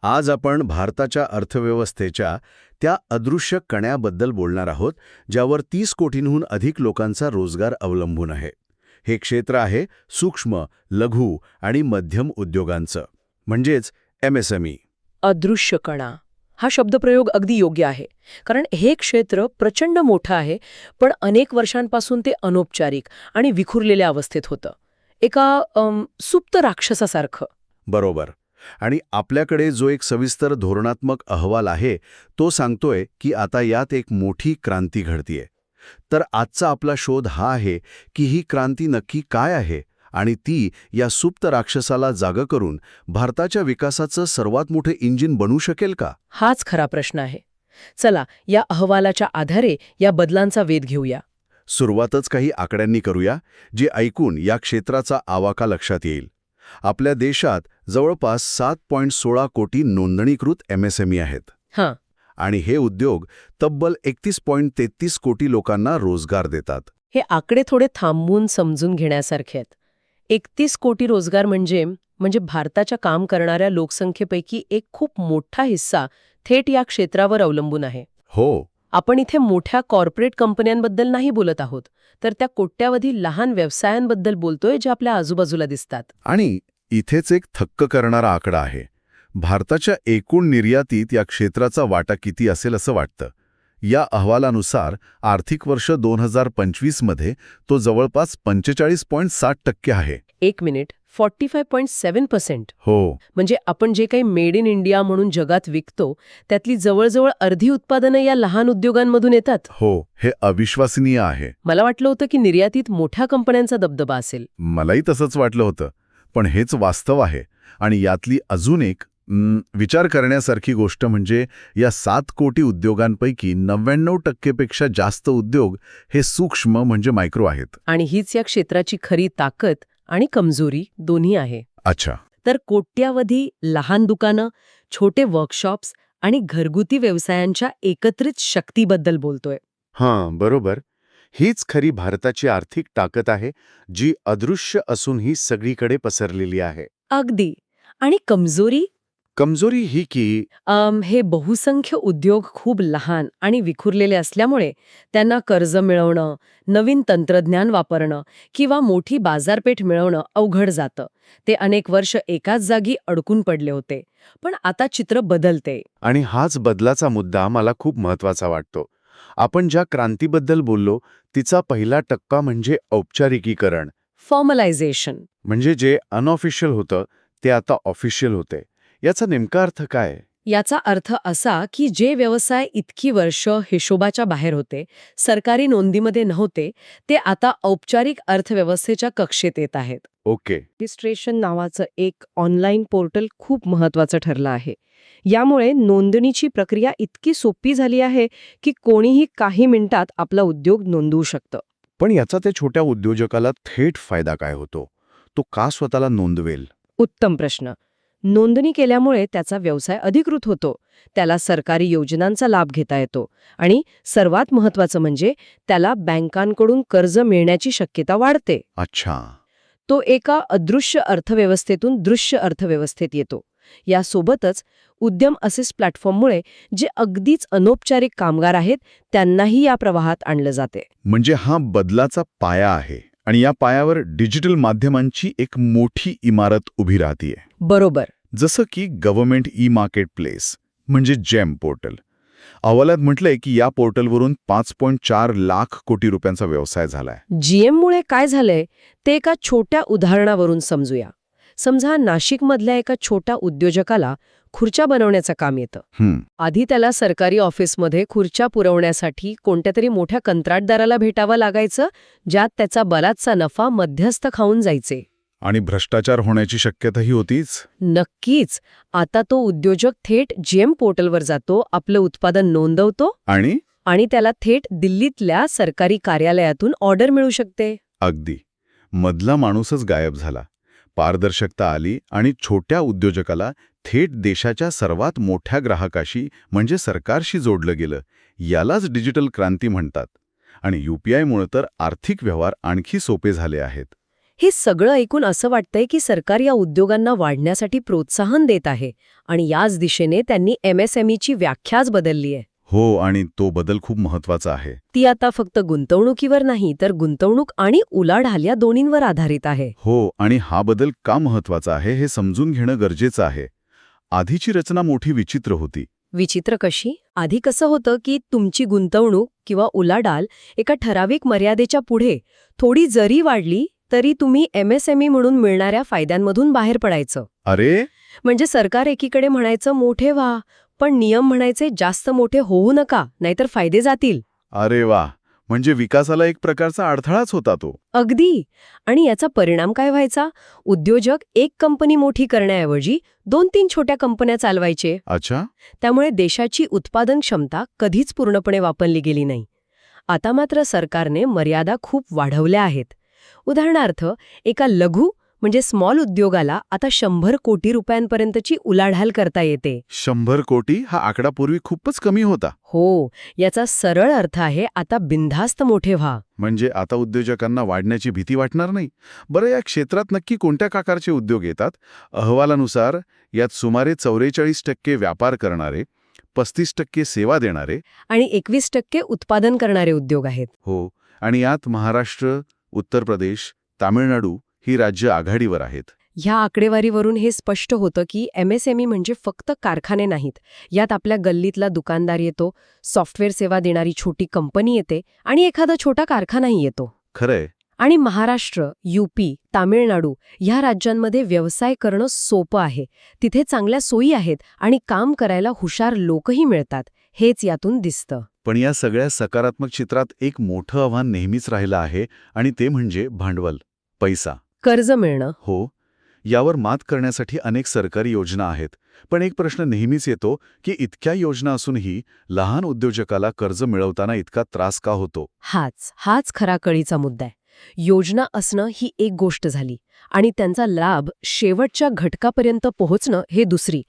आज आपण भारताच्या अर्थव्यवस्थेच्या त्या अदृश्य कण्याबद्दल बोलणार आहोत, ज्यावर 30 कोटींहून अधिक लोकांचा रोजगार अवलंबून आहे. हे क्षेत्र आहे सूक्ष्म, लघु आणि मध्यम उद्योगांचं, म्हणजेच MSME. अदृश्य कणा हा शब्दप्रयोग अगदी योग्य आहे, कारण हे क्षेत्र प्रचंड मोठं आहे, पण अनेक वर्षांपासून ते अनौपचारिक आणि विखुरलेल्या अवस्थेत होतं. एका सुप्त राक्षसासारखं. बरोबर. आणि आपल्याकडे जो एक सविस्तर धोरणात्मक अहवाल आहे, तो सांगतोय की आता यात एक मोठी क्रांती घडतीये. तर आजचा आपला शोध हा आहे की ही क्रांती नक्की काय आहे आणि ती या सुप्त राक्षसाला जागं करून भारताच्या विकासाचं सर्वात मोठे इंजिन बनू शकेल का? हाच खरा प्रश्न आहे. चला, या अहवालाच्या आधारे या बदलांचा वेध घेऊया. सुरुवातच काही आकड्यांनी करूया, जे ऐकून या क्षेत्राचा आवाका लक्षात येईल. आपल्या देशात जवळपास 7.16 कोटी नोंदणीकृत MSME आहेत. हां. आणि हे उद्योग तब्बल 31.33 कोटी लोकांना रोजगार देतात. हे आकडे थोडे थांबवून समजून घेण्यासारखे आहेत. 31 कोटी रोजगार म्हणजे भारताच्या काम करणाऱ्या लोकसंख्येपैकी एक खूप मोठा हिस्सा थेट या क्षेत्रावर अवलंबून आहे. हो. आपण इथे मोठ्या कॉर्पोरेट कंपन्यांबद्दल नाही बोलत आहोत, तर त्या कोट्यावधी लहान व्यवसायांबद्दल बोलतोय, जे आपल्या आजूबाजूला दिसतात. आणि इथेच एक थक्क करणारा आकडा आहे. भारताच्या एकूण निर्यातीत या क्षेत्राचा वाटा किती असेल असं वाटतं. या अहवालानुसार आर्थिक वर्ष 2025 मध्ये तो जवळपास 45.7% आहे. 45.7%. हो. म्हणजे आपण जे काही मेड इन इंडिया म्हणून जगात विकतो, त्यातली जवळजवळ अर्धी उत्पादनं या लहान उद्योगांमधून येतात. हो, हे अविश्वसनीय आहे. मला वाटलं होतं की निर्यातीत मोठ्या कंपन्यांचा दबदबा असेल. मलाही तसंच वाटलं होतं, पण हेच वास्तव आहे. आणि यातली अजून एक विचार करण्यासारखी गोष्ट म्हणजे या 7 कोटी उद्योगांपैकी 99% पेक्षा जास्त उद्योग हे सूक्ष्म म्हणजे मायक्रो आहेत. आणि हीच या क्षेत्राची खरी ताकद आणि कमजोरी दोन्ही आहे. अच्छा. तर कोट्यावधी लहान दुकानं, छोटे वर्कशॉप्स आणि घरगुती व्यवसायांच्या एकत्रित शक्तीबद्दल बोलतोय. हां, बरोबर. हीच खरी भारताची आर्थिक ताकद आहे, जी अदृश्य असूनही सगळीकडे पसरलेली आहे. अगदी. आणि कमजोरी कमजोरी ही की हे बहुसंख्य उद्योग खूप लहान आणि विखुरलेले असल्यामुळे त्यांना कर्ज मिळवणं, नवीन तंत्रज्ञान वापरणं किंवा मोठी बाजारपेठ मिळवणं अवघड जातं. ते अनेक वर्ष एकाच जागी अडकून पडले होते. पण आता चित्र बदलते. आणि हाच बदलाचा मुद्दा मला खूप महत्वाचा वाटतो. आपण ज्या क्रांतीबद्दल बोललो, तिचा पहिला टप्पा म्हणजे औपचारिकीकरण. फॉर्मलायझेशन. म्हणजे जे अनऑफिशियल होतं, ते आता ऑफिशियल होते. याचा नेमका अर्थ काय? याचा अर्थ असा की जे व्यवसाय इतकी वर्ष हिशोबाच्या बाहेर होते, सरकारी नोंदीमध्ये नव्हते, ते आता औपचारिक अर्थव्यवस्थेच्या कक्षेत येत आहेत. ओके. रजिस्ट्रेशन नावाचं एक ऑनलाईन पोर्टल खूप महत्वाचं ठरलं आहे. यामुळे नोंदणीची प्रक्रिया इतकी सोपी झाली आहे की कोणीही काही मिनिटात आपला उद्योग नोंदवू शकतं. पण याचा त्या छोट्या उद्योजकाला थेट फायदा काय होतो? तो का स्वतःला नोंदवेल? उत्तम प्रश्न. नोंदणी केल्यामुळे त्याचा व्यवसाय अधिकृत होतो, त्याला सरकारी योजनांचा लाभ घेता येतो आणि सर्वात महत्त्वाचं म्हणजे त्याला बँकांकडून कर्ज मिळण्याची शक्यता वाढते. अच्छा. तो एका अदृश्य अर्थव्यवस्थेतून दृश्य अर्थव्यवस्थेत येतो. यासोबतच उद्यम असिस्ट प्लॅटफॉर्ममुळे जे अगदीच अनौपचारिक कामगार आहेत, त्यांनाही या प्रवाहात आणलं जाते. म्हणजे हा बदलाचा पाया आहे आणि या पायावर डिजिटल माध्यमांची एक मोठी इमारत उभी राहतीये. बरोबर. जसं की गव्हर्नमेंट मार्केट प्लेस म्हणजे जेम पोर्टल. अहवालात म्हटलंय की या पोर्टलवरून 5.4 लाख कोटी रुपयांचा व्यवसाय झालाय. जीएममुळे काय झालंय ते एका छोट्या उदाहरणावरून समजूया. समजा नाशिकमधल्या एका छोट्या उद्योजकाला खुर्च्या बनवण्याचं काम येतं. आधी त्याला सरकारी ऑफिसमध्ये खुर्च्या पुरवण्यासाठी कोणत्या तरी मोठ्या कंत्राटदाराला भेटावं लागायचं, ज्यात त्याचा बराचसा नफा मध्यस्थ खाऊन जायचे. आणि भ्रष्टाचार होण्याची शक्यताही होतीच. नक्कीच. आता तो उद्योजक थेट जीएम पोर्टलवर जातो, आपलं उत्पादन नोंदवतो आणि त्याला थेट दिल्लीतल्या सरकारी कार्यालयातून ऑर्डर मिळू शकते. अगदी. मधला माणूसच गायब झाला. पारदर्शकता आली आणि छोट्या उद्योजकाला थेट देशाच्या सर्वात मोठ्या ग्राहकाशी म्हणजे सरकारशी जोडलं गेलं. यालाच डिजिटल क्रांती म्हणतात. आणि UPIमुळे तर आर्थिक व्यवहार आणखी सोपे झाले आहेत. हे सगळं ऐकून असं वाटतंय की सरकार या उद्योगांना वाढण्यासाठी प्रोत्साहन देत आहे आणि याच दिशेने त्यांनी MSMEची व्याख्याच बदलली आहे. हो, आणि तो बदल खूप महत्वाचा आहे. ती आता फक्त गुंतवणुकीवर नाही तर गुंतवणूक आणि उलाढाल या दोन्हींवर आधारित आहे. हो, आणि हा बदल का महत्वाचा आहे हे समजून घेणं गरजेचं आहे. आधीची रचना मोठी विचित्र होती. विचित्र कशी? आधी कसं होतं की तुमची गुंतवणूक किंवा उलाढाल एका ठराविक मर्यादेच्या पुढे थोडी जरी वाढली तरी तुम्ही MSME म्हणून मिळणाऱ्या फायद्यांमधून बाहेर पडायचं. अरे, म्हणजे सरकार एकीकडे म्हणायचं मोठे व्हा, पण नियम म्हणायचे जास्त मोठे होऊ नका, नाहीतर फायदे जातील. अरे वा, म्हणजे विकासाला एक प्रकारचा अडथळाच होता तो. अगदी. आणि याचा परिणाम काय व्हायचा? उद्योजक एक कंपनी मोठी करण्याऐवजी 2-3 छोट्या कंपन्या चालवायचे. अच्छा. त्यामुळे देशाची उत्पादन क्षमता कधीच पूर्णपणे वापरली गेली नाही. आता मात्र सरकारने मर्यादा खूप वाढवल्या आहेत. उदाहरणार्थ, एका लघु म्हणजे स्मॉल उद्योगाला आता 100 कोटी रुपयांपर्यंतची उलाढाल करता येते. 100 कोटी हा आकडा पूर्वी खूपच कमी होता. हो, याचा सरळ अर्थ आहे आता बिनधास्त मोठे व्हा. म्हणजे आता उद्योजकांना वाढण्याची भीती वाटणार नाही. बरं, या क्षेत्रात नक्की कोणत्या प्रकारचे उद्योग येतात? अहवालानुसार यात सुमारे 44% व्यापार करणारे, 35% सेवा देणारे आणि 21% उत्पादन करणारे उद्योग आहेत. हो, आणि यात महाराष्ट्र, उत्तर प्रदेश, तामिळनाडू ही राज्य आघाडीवर आहेत. ह्या आकडेवारीवरून हे स्पष्ट होतं की MSME म्हणजे फक्त कारखाने नाहीत. यात आपल्या गल्लीतला दुकानदार येतो, सॉफ्टवेअर सेवा देणारी छोटी कंपनी येते आणि एखादा छोटा कारखानाही येतो. खरंय. आणि महाराष्ट्र, UP, तामिळनाडू ह्या राज्यांमध्ये व्यवसाय करणं सोपं आहे. तिथे चांगल्या सोयी आहेत आणि काम करायला हुशार लोकही मिळतात. हेच यातून दिसतं. पण या सगळ्या सकारात्मक चित्रात एक मोठं आव्हान नेहमीच राहिलं आहे, आणि ते म्हणजे भांडवल, पैसा. कर्ज मिळणं. हो, यावर मात करण्यासाठी अनेक सरकारी योजना आहेत. पण एक प्रश्न नेहमीच येतो की इतक्या योजना असूनही लहान उद्योजकाला कर्ज मिळवताना इतका त्रास का होतो? हाच खरा कळीचा मुद्दा आहे. योजना असणं ही एक गोष्ट झाली आणि त्यांचा लाभ शेवटच्या घटकापर्यंत पोहोचणं हे दुसरी.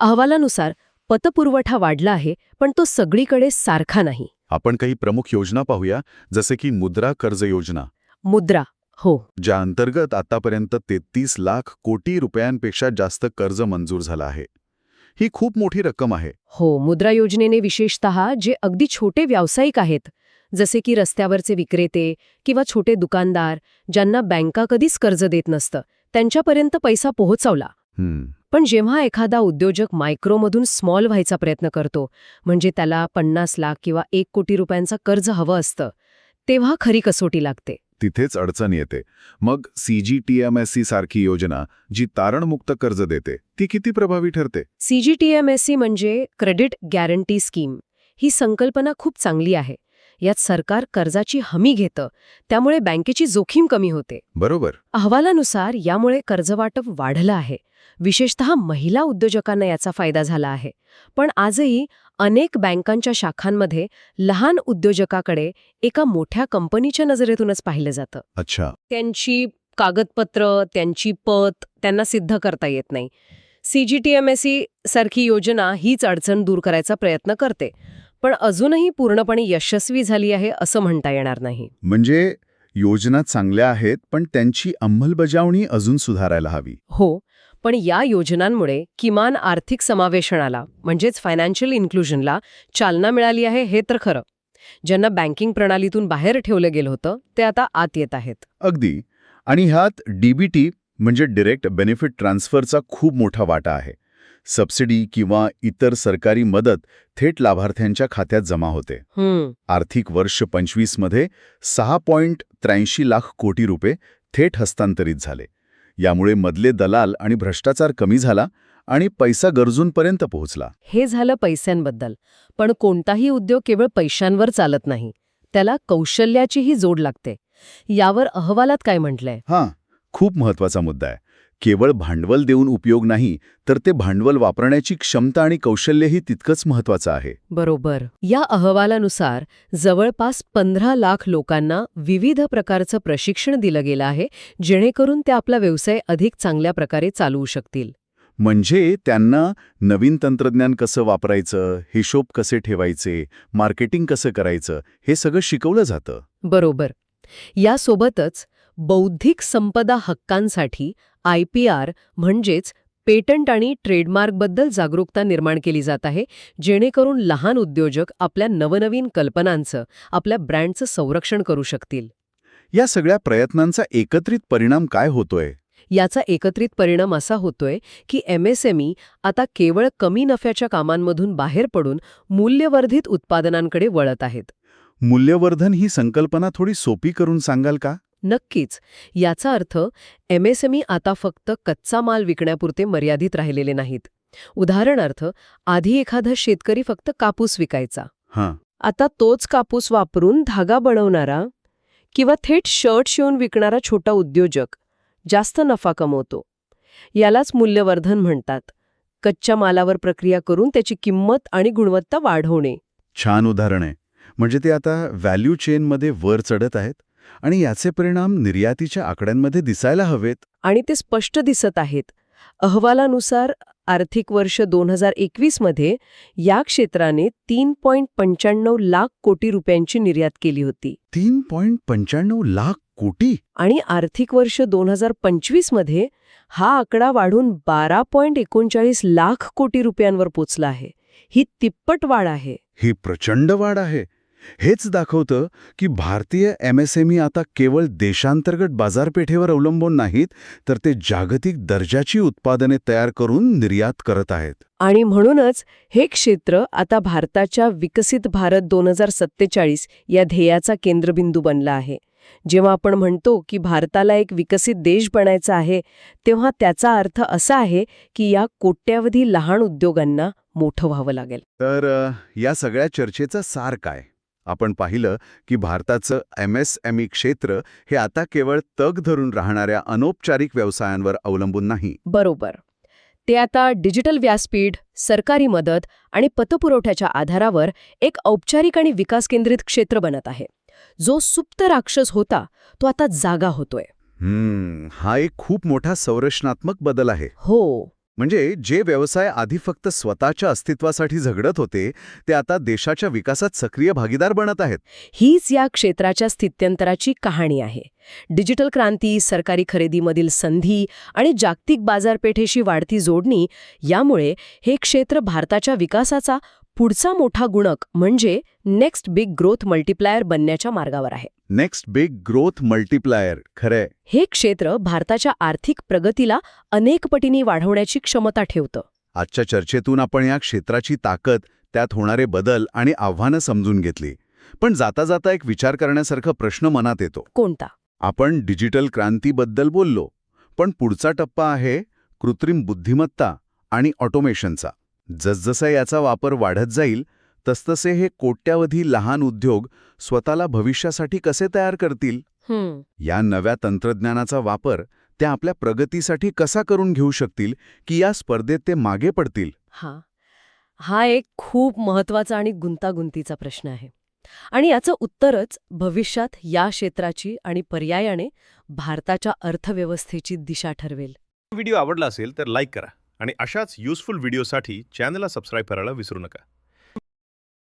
अहवालानुसार पतपुरवठा वाढला आहे, पण तो सगळीकडे सारखा नाही. आपण काही प्रमुख योजना पाहूया, जसे की मुद्रा कर्ज योजना. मुद्रा. हो. ज्या अंतर्गत आतापर्यंत 33 लाख कोटी रुपयांपेक्षा जास्त कर्ज मंजूर झालं आहे. ही खूप मोठी रक्कम आहे. हो, मुद्रा योजनेने विशेषतः जे अगदी छोटे व्यावसायिक आहेत, जसे की रस्त्यावरचे विक्रेते किंवा छोटे दुकानदार, ज्यांना बँका कधीच कर्ज देत नसतं, त्यांच्यापर्यंत पैसा पोहोचवला. पण जेव्हा एखादा उद्योजक मायक्रोमधून स्मॉल व्हायचा प्रयत्न करतो, म्हणजे त्याला 50 लाख किंवा 1 कोटी रुपयांचा कर्ज हवं असतं, तेव्हा खरी कसोटी लागते. तिथेच अडचण येते. मग CGTMSE सारखी योजना जी तारणमुक्त कर्ज देते, ती किती प्रभावी ठरते? CGTMSE म्हणजे क्रेडिट गॅरंटी स्कीम. ही संकल्पना खूप चांगली आहे. यात सरकार कर्जाची हमी घेतं, त्यामुळे बँकेची जोखीम कमी होते. बरोबर. अहवालानुसार यामुळे कर्जवाटप वाढलं आहे. विशेषतः महिला उद्योजकांना याचा फायदा झाला आहे. पण आजही अनेक बँकांच्या शाखांमध्ये लहान उद्योजकाकडे एका मोठ्या कंपनीच्या नजरेतूनच पाहिलं जातं. अच्छा. त्यांची कागदपत्र, त्यांची पत त्यांना सिद्ध करता येत नाही. CGTMSE सारखी योजना हीच अडचण दूर करायचा प्रयत्न करते, पण अजूनही पूर्णपणे यशस्वी झाली आहे असं म्हणता येणार नाही. म्हणजे योजना चांगल्या आहेत, पण त्यांची अंमलबजावणी अजून सुधारायला हवी. हो, पण या योजनांमुळे किमान आर्थिक समावेशनाला म्हणजेच फायनान्शियल इन्क्लुजनला चालना मिळाली आहे, हे तर खरं. ज्यांना बँकिंग प्रणालीतून बाहेर ठेवलं गेलं होतं ते आता आत येत आहेत. अगदी. आणि ह्यात DBT म्हणजे डायरेक्ट बेनिफिट ट्रान्सफरचा खूप मोठा वाटा आहे. सबसिडी किंवा इतर सरकारी मदत थेट लाभार्थ्यांच्या खात्यात जमा होते. आर्थिक वर्ष 25 मध्ये 6.83 लाख कोटी रुपये थेट हस्तांतरित झाले. यामुळे मधले दलाल आणि भ्रष्टाचार कमी झाला आणि पैसा गरजूंपर्यंत पोहोचला. हे झालं पैशांबद्दल. पण कोणताही उद्योग केवळ पैशांवर चालत नाही, त्याला कौशल्याचीही जोड लागते. यावर अहवालात काय म्हटलंय? खूप महत्वाचा मुद्दा आहे. केवळ भांडवल देऊन उपयोग नाही, तर ते भांडवल वापरण्याची क्षमता आणि कौशल्यही तितकंच महत्वाचं आहे. बरोबर. या अहवालानुसार जवळपास 15 लाख लोकांना विविध प्रकारचं प्रशिक्षण दिलं गेलं आहे, जेणेकरून ते आपला व्यवसाय अधिक चांगल्या प्रकारे चालवू शकतील. म्हणजे त्यांना नवीन तंत्रज्ञान कसं वापरायचं, हिशोब कसे ठेवायचे, मार्केटिंग कसं करायचं, हे सगळं शिकवलं जातं. बरोबर. यासोबतच बौद्धिक संपदा हक्कांसाठी IPR म्हणजेच पेटंट आणि ट्रेडमार्कबद्दल जागरूकता निर्माण केली जात आहे, जेणेकरून लहान उद्योजक आपल्या नवनवीन कल्पनांचं, आपल्या ब्रँडचं संरक्षण करू शकतील. या सगळ्या प्रयत्नांचा एकत्रित परिणाम काय होतोय? याचा एकत्रित परिणाम असा होतोय की MSME आता केवळ कमी नफ्याच्या कामांमधून बाहेर पडून मूल्यवर्धित उत्पादनांकडे वळत आहेत. मूल्यवर्धन ही संकल्पना थोडी सोपी करून सांगाल का? नक्कीच. याचा अर्थ MSME आता फक्त कच्चा माल विकण्यापुरते मर्यादित राहिलेले नाहीत. उदाहरणार्थ, आधी एखादा शेतकरी फक्त कापूस विकायचा. हां. आता तोच कापूस वापरून धागा बनवणारा किंवा थेट शर्ट शिवून विकणारा छोटा उद्योजक जास्त नफा कमवतो. यालाच मूल्यवर्धन म्हणतात. कच्च्या मालावर प्रक्रिया करून त्याची किंमत आणि गुणवत्ता वाढवणे. छान उदाहरण आहे. म्हणजे ते आता व्हॅल्यू चेनमध्ये वर चढत आहेत आणि याचे परिणाम निर्यातीच्या आकड्यांमध्ये दिसायला हवेत. आणि ते स्पष्ट दिसत आहेत. अहवालानुसार आर्थिक वर्ष 2021 मध्ये या क्षेत्राने 3.95 लाख कोटी रुपयांची निर्यात केली होती. 3.95 लाख कोटी? आणि आर्थिक वर्ष 2025 मध्ये हा आकडा वाढून 12.39 लाख कोटी रुपयांवर पोचला आहे. ही तिप्पट वाढ आहे. ही प्रचंड वाढ आहे. हेच दाखवतं की भारतीय MSME आता केवळ देशांतर्गत बाजारपेठेवर अवलंबून नाहीत, तर ते जागतिक दर्जाची उत्पादने तयार करून निर्यात करत आहेत. आणि म्हणूनच हे क्षेत्र आता भारताच्या विकसित भारत 2047 या ध्येयाचा केंद्रबिंदू बनला आहे. जेव्हा आपण म्हणतो की भारताला एक विकसित देश बनायचा आहे, तेव्हा त्याचा अर्थ असा आहे की या कोट्यावधी लहान उद्योगांना मोठं व्हावं लागेल. तर या सगळ्या चर्चेचं सार काय? आपण पाहिलं की भारताचं MSME क्षेत्र हे आता केवळ तग धरून राहणाऱ्या अनौपचारिक व्यवसायांवर अवलंबून नाही. बरोबर. ते आता डिजिटल व्यासपीठ, सरकारी मदत आणि पतपुरवठ्याच्या आधारावर एक औपचारिक आणि विकास केंद्रित क्षेत्र बनत आहे. जो सुप्त राक्षस होता तो आता जागा होतोय. हा एक खूप मोठा संरचनात्मक बदल आहे. हो. म्हणजे जे व्यवसाय आधी फक्त स्वतःच्या अस्तित्वासाठी झगडत होते, ते आता देशाच्या विकासात सक्रिय भागीदार बनत आहेत. हीच या क्षेत्राच्या स्थित्यंतराची कहाणी आहे. डिजिटल क्रांती, सरकारी खरेदीमधील संधी आणि जागतिक बाजारपेठेशी वाढती जोडणी यामुळे हे क्षेत्र भारताच्या विकासाचा पुढचा मोठा गुणक म्हणजे नेक्स्ट बिग ग्रोथ मल्टिप्लायर बनण्याच्या मार्गावर आहे. नेक्स्ट बिग ग्रोथ मल्टिप्लायर, खरंय. हे क्षेत्र भारताच्या आर्थिक प्रगतीला अनेक पटींनी वाढवण्याची क्षमता ठेवतं. आजच्या चर्चेतून आपण या क्षेत्राची ताकद, त्यात होणारे बदल आणि आव्हानं समजून घेतली. पण जाता जाता एक विचार करण्यासारखा प्रश्न मनात येतो. कोणता? आपण डिजिटल क्रांतीबद्दल बोललो, पण पुढचा टप्पा आहे कृत्रिम बुद्धिमत्ता आणि ऑटोमेशनचा. जसजसा याचा वापर वाढत जाईल, तसतसे हे कोट्यावधी लहान उद्योग स्वतःला भविष्यासाठी कसे तयार करतील? या नव्या तंत्रज्ञानाचा वापर त्या आपल्या प्रगतीसाठी कसा करून घेऊ शकतील की या स्पर्धेत ते मागे पडतील? हा एक खूप महत्वाचा आणि गुंतागुंतीचा प्रश्न आहे. आणि याचं उत्तरच भविष्यात या क्षेत्राची आणि पर्यायाने भारताच्या अर्थव्यवस्थेची दिशा ठरवेल. व्हिडिओ आवडला असेल तर लाईक करा आणि अशाच युजफुल व्हिडिओसाठी चॅनलला सबस्क्राईब करायला विसरू नका.